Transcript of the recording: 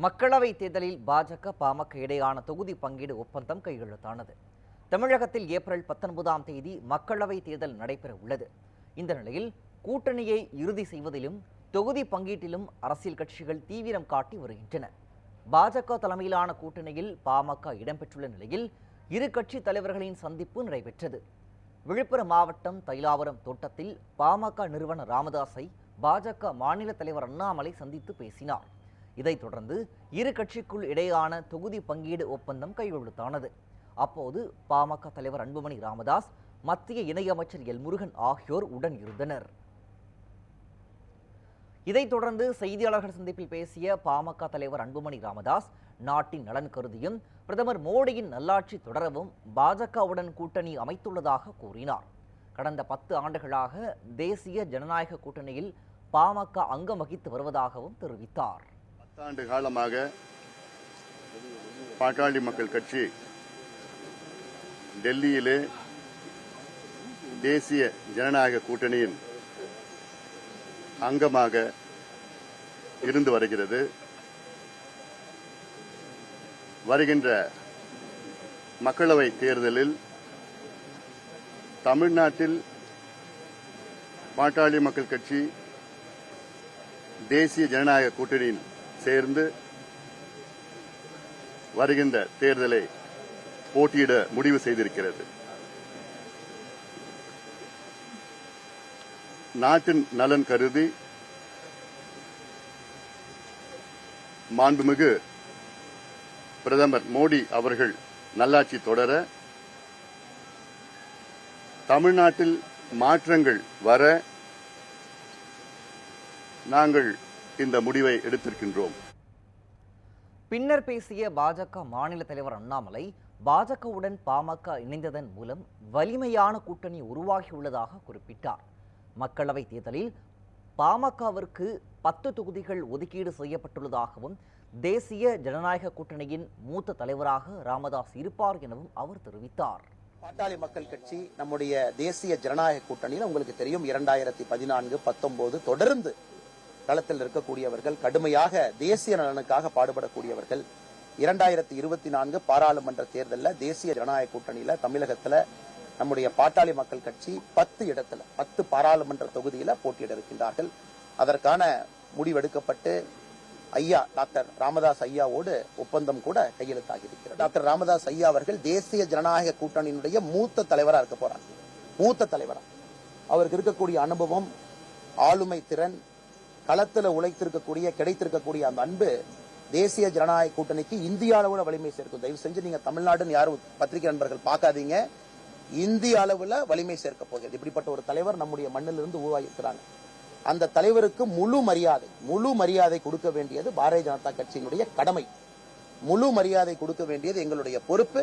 மக்களவை தேர்தலில் பாஜக பாமக இடையான தொகுதி பங்கீடு ஒப்பந்தம் கையெழுத்தானது. தமிழகத்தில் ஏப்ரல் 19ஆம் தேதி மக்களவை தேர்தல் நடைபெற உள்ளது. இந்த நிலையில் கூட்டணியை இறுதி செய்வதிலும் தொகுதி பங்கீட்டிலும் அரசியல் கட்சிகள் தீவிரம் காட்டி வருகின்றன. பாஜக தலைமையிலான கூட்டணியில் பாமக இடம்பெற்றுள்ள நிலையில் இரு கட்சி தலைவர்களின் சந்திப்பு நடைபெற்றது. விழுப்புரம் மாவட்டம் தைலாவரம் தோட்டத்தில் பாமக நிறுவனர் ராமதாஸை பாஜக மாநில தலைவர் அண்ணாமலை சந்தித்து பேசினார். இதைத் தொடர்ந்து இரு கட்சிக்குள் இடையேயான தொகுதி பங்கீடு ஒப்பந்தம் கையெழுத்தானது. அப்போது பாமக தலைவர் அன்புமணி ராமதாஸ், மத்திய இணையமைச்சர் எல் முருகன் ஆகியோர் உடன் இருந்தனர். இதைத் தொடர்ந்து செய்தியாளர்கள் சந்திப்பில் பேசிய பாமக தலைவர் அன்புமணி ராமதாஸ், நாட்டின் நலன் கருதியும் பிரதமர் மோடியின் நல்லாட்சி தொடரவும் பாஜகவுடன் கூட்டணி அமைத்துள்ளதாக கூறினார். கடந்த 10 ஆண்டுகளாக தேசிய ஜனநாயக கூட்டணியில் பாமக அங்கம் வகித்து வருவதாகவும் தெரிவித்தார். 10 ஆண்டு காலமாக பாட்டாளி மக்கள் கட்சி டெல்லியிலே தேசிய ஜனநாயக கூட்டணியின் அங்கமாக இருந்து வருகிறது. வருகின்ற மக்களவை தேர்தலில் தமிழ்நாட்டில் பாட்டாளி மக்கள் கட்சி தேசிய ஜனநாயக கூட்டணியில் சேர்ந்து வருகின்ற தேர்தலை போட்டியிட முடிவு செய்திருக்கிறது. நாட்டின் நலன் கருதி மாண்புமிகு பிரதமர் மோடி அவர்கள் நல்லாட்சி தொடர, தமிழ்நாட்டில் மாற்றங்கள் வர நாங்கள் இந்த முடிவை எடுத்திருக்கின்றோம். பின்னர் பேசிய பாஜக மாநில தலைவர் அண்ணாமலை, பாஜகவுடன் பாமக இணைந்ததன் மூலம் வலிமையான கூட்டணி உருவாகியுள்ளதாக குறிப்பிட்டார். மக்களவை தேர்தலில் பாமகவிற்கு 10 தொகுதிகள் ஒதுக்கீடு செய்யப்பட்டுள்ளதாகவும் தேசிய ஜனநாயக கூட்டணியின் மூத்த தலைவராக ராமதாஸ் இருப்பார் எனவும் அவர் தெரிவித்தார். பாட்டாளி மக்கள் கட்சி நம்முடைய தேசிய ஜனநாயக கூட்டணியில் உங்களுக்கு தெரியும் 2014, 19 தொடர்ந்து களத்தில் இருக்கக்கூடியவர்கள், கடுமையாக தேசிய நலனுக்காக பாடுபடக்கூடியவர்கள். 2024 பாராளுமன்ற தேர்தலில் தேசிய ஜனநாயக கூட்டணியில தமிழகத்தில் நம்முடைய பாட்டாளி மக்கள் கட்சி 10 பாராளுமன்ற தொகுதியில போட்டியிட இருக்கின்றார்கள். அதற்கான முடிவெடுக்கப்பட்டு ஐயா டாக்டர் ராமதாஸ் ஐயாவோடு ஒப்பந்தம் கூட கையெழுத்தாகி இருக்கிறது. டாக்டர் ராமதாஸ் ஐயா அவர்கள் தேசிய ஜனநாயக கூட்டணியினுடைய மூத்த தலைவராக இருக்க போறாங்க. மூத்த தலைவரா அவருக்கு இருக்கக்கூடிய அனுபவம், ஆளுமை திறன், களத்தில் உழைத்திருக்கக்கூடிய கிடைத்திருக்கக்கூடிய அந்த அன்பு தேசிய ஜனநாயக கூட்டணிக்கு இந்திய அளவுல வலிமை சேர்க்கும். தயவு செஞ்சு நீங்க தமிழ்நாடுன்னு யாரும் பத்திரிகை நண்பர்கள் பார்க்காதீங்க. இந்திய அளவுல வலிமை சேர்க்க போகிறது. இப்படிப்பட்ட ஒரு தலைவர் நம்முடைய மண்ணிலிருந்து உருவாகி இருக்கிறாங்க. அந்த தலைவருக்கு முழு மரியாதை கொடுக்க வேண்டியது பாரதிய ஜனதா கட்சியினுடைய கடமை. முழு மரியாதை கொடுக்க வேண்டியது எங்களுடைய பொறுப்பு.